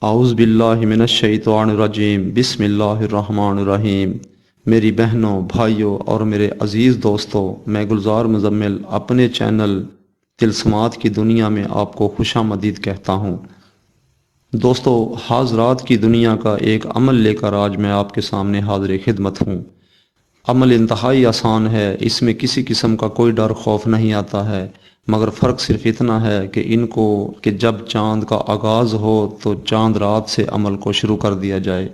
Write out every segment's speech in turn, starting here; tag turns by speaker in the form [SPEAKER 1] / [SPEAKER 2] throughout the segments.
[SPEAKER 1] اعوذ باللہ من الشیطان الرجیم، بسم اللہ الرحمن الرحیم۔ میری بہنوں، بھائیوں اور میرے عزیز دوستوں، میں گلزار مزمل اپنے چینل طلسمات کی دنیا میں آپ کو خوش آمدید کہتا ہوں۔ دوستو، حاضرات کی دنیا کا ایک عمل لے کر آج میں آپ کے سامنے حاضر خدمت ہوں۔ عمل انتہائی آسان ہے، اس میں کسی قسم کا کوئی ڈر خوف نہیں آتا ہے، مگر فرق صرف اتنا ہے کہ جب چاند کا آغاز ہو تو چاند رات سے عمل کو شروع کر دیا جائے۔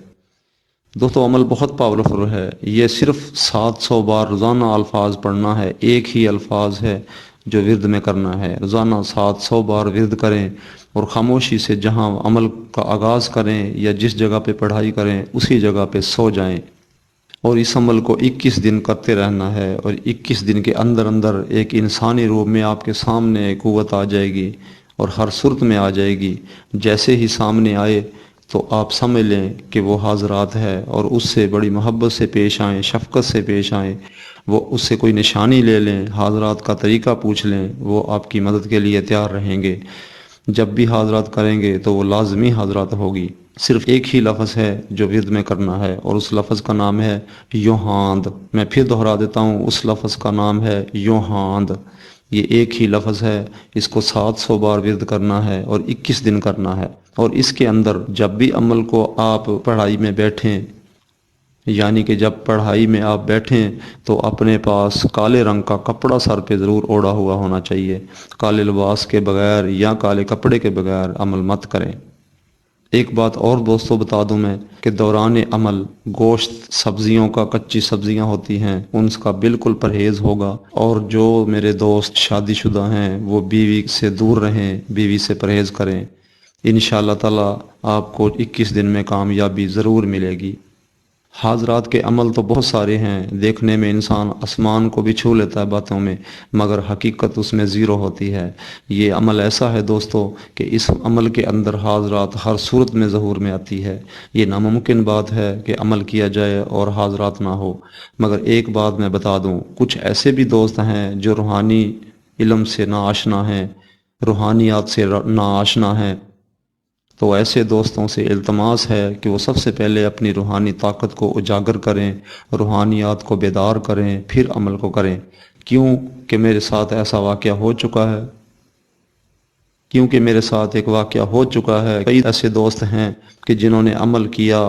[SPEAKER 1] دوستو، عمل بہت پاورفل ہے۔ یہ صرف 700 بار روزانہ الفاظ پڑھنا ہے، ایک ہی الفاظ ہے جو ورد میں کرنا ہے۔ روزانہ 700 بار ورد کریں اور خاموشی سے جہاں عمل کا آغاز کریں یا جس جگہ پہ پڑھائی کریں اسی جگہ پہ سو جائیں، اور اس عمل کو 21 دن کرتے رہنا ہے، اور 21 دن کے اندر اندر ایک انسانی روپ میں آپ کے سامنے قوت آ جائے گی اور ہر صورت میں آ جائے گی۔ جیسے ہی سامنے آئے تو آپ سمجھ لیں کہ وہ حاضرات ہے، اور اس سے بڑی محبت سے پیش آئیں، شفقت سے پیش آئیں۔ وہ اس سے کوئی نشانی لے لیں، حاضرات کا طریقہ پوچھ لیں، وہ آپ کی مدد کے لیے تیار رہیں گے۔ جب بھی حاضرات کریں گے تو وہ لازمی حاضرات ہوگی۔ صرف ایک ہی لفظ ہے جو ورد میں کرنا ہے، اور اس لفظ کا نام ہے یوحاند۔ میں پھر دہرا دیتا ہوں، اس لفظ کا نام ہے یوحاند۔ یہ ایک ہی لفظ ہے، اس کو 700 بار ورد کرنا ہے اور 21 دن کرنا ہے۔ اور اس کے اندر جب بھی عمل کو آپ پڑھائی میں بیٹھیں، یعنی کہ جب پڑھائی میں آپ بیٹھیں تو اپنے پاس کالے رنگ کا کپڑا سر پہ ضرور اوڑھا ہوا ہونا چاہیے۔ کالے لباس کے بغیر یا کالے کپڑے کے بغیر عمل مت کریں۔ ایک بات اور دوستوں بتا دوں میں کہ دوران عمل گوشت، سبزیوں کا، کچی سبزیاں ہوتی ہیں، ان کا بالکل پرہیز ہوگا، اور جو میرے دوست شادی شدہ ہیں وہ بیوی سے دور رہیں، بیوی سے پرہیز کریں۔ انشاءاللہ تعالی آپ کو 21 دن میں کامیابی ضرور ملے گی۔ حاضرات کے عمل تو بہت سارے ہیں، دیکھنے میں انسان آسمان کو بھی چھو لیتا ہے باتوں میں، مگر حقیقت اس میں زیرو ہوتی ہے۔ یہ عمل ایسا ہے دوستو کہ اس عمل کے اندر حاضرات ہر صورت میں ظہور میں آتی ہے۔ یہ ناممکن بات ہے کہ عمل کیا جائے اور حاضرات نہ ہو۔ مگر ایک بات میں بتا دوں، کچھ ایسے بھی دوست ہیں جو روحانی علم سے ناآشنا ہیں، روحانیات سے ناآشنا ہیں، تو ایسے دوستوں سے التماس ہے کہ وہ سب سے پہلے اپنی روحانی طاقت کو اجاگر کریں، روحانیات کو بیدار کریں، پھر عمل کو کریں۔ کیوں کہ میرے ساتھ ایسا واقعہ ہو چکا ہے، ایک واقعہ ہو چکا ہے۔ کئی ایسے دوست ہیں کہ جنہوں نے عمل کیا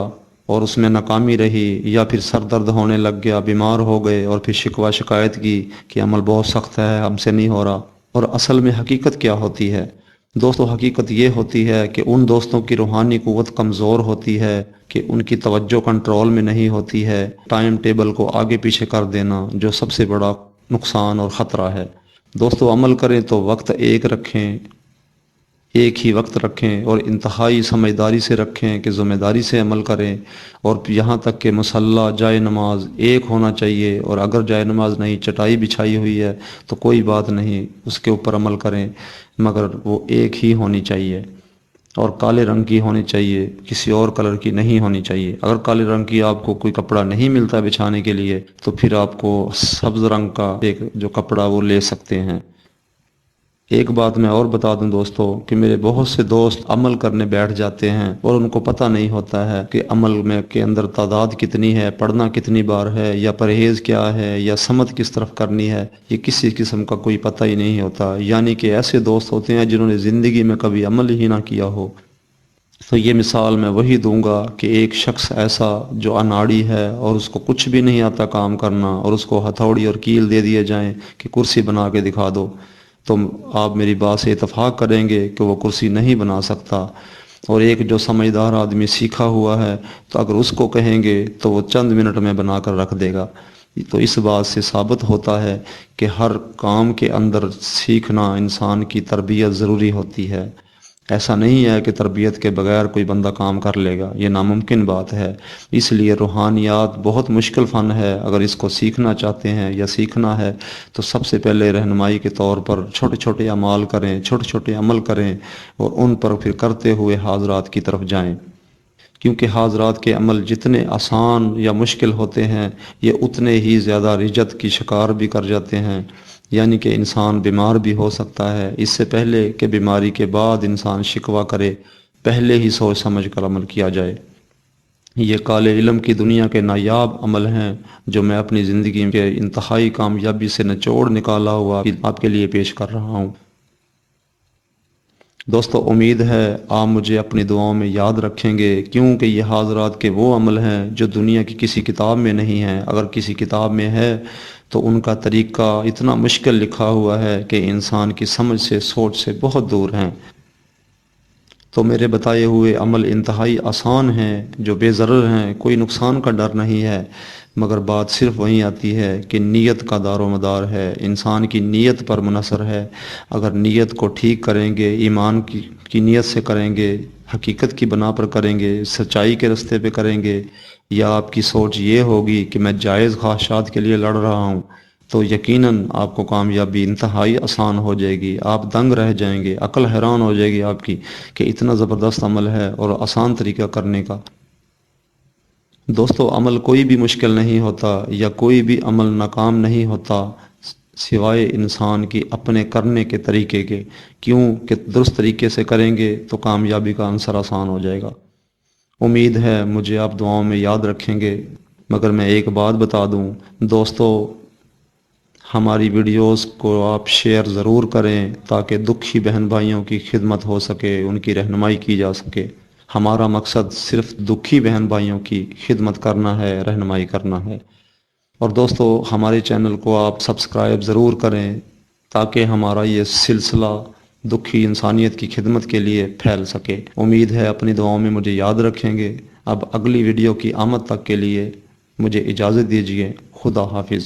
[SPEAKER 1] اور اس میں ناکامی رہی، یا پھر سر درد ہونے لگ گیا، بیمار ہو گئے، اور پھر شکوہ شکایت کی کہ عمل بہت سخت ہے، ہم سے نہیں ہو رہا۔ اور اصل میں حقیقت کیا ہوتی ہے دوستو؟ حقیقت یہ ہوتی ہے کہ ان دوستوں کی روحانی قوت کمزور ہوتی ہے، کہ ان کی توجہ کنٹرول میں نہیں ہوتی ہے۔ ٹائم ٹیبل کو آگے پیچھے کر دینا جو سب سے بڑا نقصان اور خطرہ ہے۔ دوستو، عمل کریں تو وقت ایک ہی وقت رکھیں، اور انتہائی سمجھداری سے رکھیں کہ ذمہ داری سے عمل کریں، اور یہاں تک کہ مصلی، جائے نماز ایک ہونا چاہیے، اور اگر جائے نماز نہیں، چٹائی بچھائی ہوئی ہے تو کوئی بات نہیں، اس کے اوپر عمل کریں، مگر وہ ایک ہی ہونی چاہیے، اور کالے رنگ کی ہونی چاہیے، کسی اور کلر کی نہیں ہونی چاہیے۔ اگر کالے رنگ کی آپ کو کوئی کپڑا نہیں ملتا بچھانے کے لیے تو پھر آپ کو سبز رنگ کا ایک جو کپڑا وہ لے سکتے ہیں۔ ایک بات میں اور بتا دوں دوستو کہ میرے بہت سے دوست عمل کرنے بیٹھ جاتے ہیں اور ان کو پتہ نہیں ہوتا ہے کہ عمل میں کے اندر تعداد کتنی ہے، پڑھنا کتنی بار ہے، یا پرہیز کیا ہے، یا سمت کس طرف کرنی ہے، یہ کسی قسم کا کوئی پتہ ہی نہیں ہوتا۔ یعنی کہ ایسے دوست ہوتے ہیں جنہوں نے زندگی میں کبھی عمل ہی نہ کیا ہو۔ تو یہ مثال میں وہی دوں گا کہ ایک شخص ایسا جو اناڑی ہے اور اس کو کچھ بھی نہیں آتا کام کرنا، اور اس کو ہتھوڑی اور کیل دے دیے جائیں کہ کرسی بنا کے دکھا دو، تو آپ میری بات سے اتفاق کریں گے کہ وہ کرسی نہیں بنا سکتا۔ اور ایک جو سمجھدار آدمی سیکھا ہوا ہے تو اگر اس کو کہیں گے تو وہ چند منٹ میں بنا کر رکھ دے گا۔ تو اس بات سے ثابت ہوتا ہے کہ ہر کام کے اندر سیکھنا، انسان کی تربیت ضروری ہوتی ہے۔ ایسا نہیں ہے کہ تربیت کے بغیر کوئی بندہ کام کر لے گا، یہ ناممکن بات ہے۔ اس لیے روحانیات بہت مشکل فن ہے۔ اگر اس کو سیکھنا چاہتے ہیں یا سیکھنا ہے تو سب سے پہلے رہنمائی کے طور پر چھوٹے چھوٹے اعمال کریں، چھوٹے چھوٹے عمل کریں، اور ان پر پھر کرتے ہوئے حاضرات کی طرف جائیں، کیونکہ حاضرات کے عمل جتنے آسان یا مشکل ہوتے ہیں یہ اتنے ہی زیادہ رجت کی شکار بھی کر جاتے ہیں۔ یعنی کہ انسان بیمار بھی ہو سکتا ہے، اس سے پہلے کہ بیماری کے بعد انسان شکوہ کرے پہلے ہی سوچ سمجھ کر عمل کیا جائے۔ یہ کالے علم کی دنیا کے نایاب عمل ہیں جو میں اپنی زندگی کے انتہائی کامیابی سے نچوڑ نکالا ہوا آپ کے لیے پیش کر رہا ہوں۔ دوستو، امید ہے آپ مجھے اپنی دعاؤں میں یاد رکھیں گے، کیونکہ یہ حاضرات کے وہ عمل ہیں جو دنیا کی کسی کتاب میں نہیں ہیں۔ اگر کسی کتاب میں ہے تو ان کا طریقہ اتنا مشکل لکھا ہوا ہے کہ انسان کی سمجھ سے، سوچ سے بہت دور ہیں۔ تو میرے بتائے ہوئے عمل انتہائی آسان ہیں، جو بے ضرر ہیں، کوئی نقصان کا ڈر نہیں ہے، مگر بات صرف وہیں آتی ہے کہ نیت کا دار و مدار ہے، انسان کی نیت پر منحصر ہے۔ اگر نیت کو ٹھیک کریں گے، ایمان کی نیت سے کریں گے، حقیقت کی بنا پر کریں گے، سچائی کے راستے پہ کریں گے، یا آپ کی سوچ یہ ہوگی کہ میں جائز خواہشات کے لیے لڑ رہا ہوں، تو یقیناً آپ کو کامیابی انتہائی آسان ہو جائے گی۔ آپ دنگ رہ جائیں گے، عقل حیران ہو جائے گی آپ کی کہ اتنا زبردست عمل ہے اور آسان طریقہ کرنے کا۔ دوستو، عمل کوئی بھی مشکل نہیں ہوتا یا کوئی بھی عمل ناکام نہیں ہوتا سوائے انسان کی اپنے کرنے کے طریقے کے، کیوں کہ درست طریقے سے کریں گے تو کامیابی کا عنصر آسان ہو جائے گا۔ امید ہے مجھے آپ دعاؤں میں یاد رکھیں گے، مگر میں ایک بات بتا دوں دوستو، ہماری ویڈیوز کو آپ شیئر ضرور کریں تاکہ دکھی بہن بھائیوں کی خدمت ہو سکے، ان کی رہنمائی کی جا سکے۔ ہمارا مقصد صرف دکھی بہن بھائیوں کی خدمت کرنا ہے، رہنمائی کرنا ہے۔ اور دوستو، ہمارے چینل کو آپ سبسکرائب ضرور کریں تاکہ ہمارا یہ سلسلہ دکھی انسانیت کی خدمت کے لیے پھیل سکے۔ امید ہے اپنی دعاؤں میں مجھے یاد رکھیں گے۔ اب اگلی ویڈیو کی آمد تک کے لیے مجھے اجازت دیجیے۔ خدا حافظ۔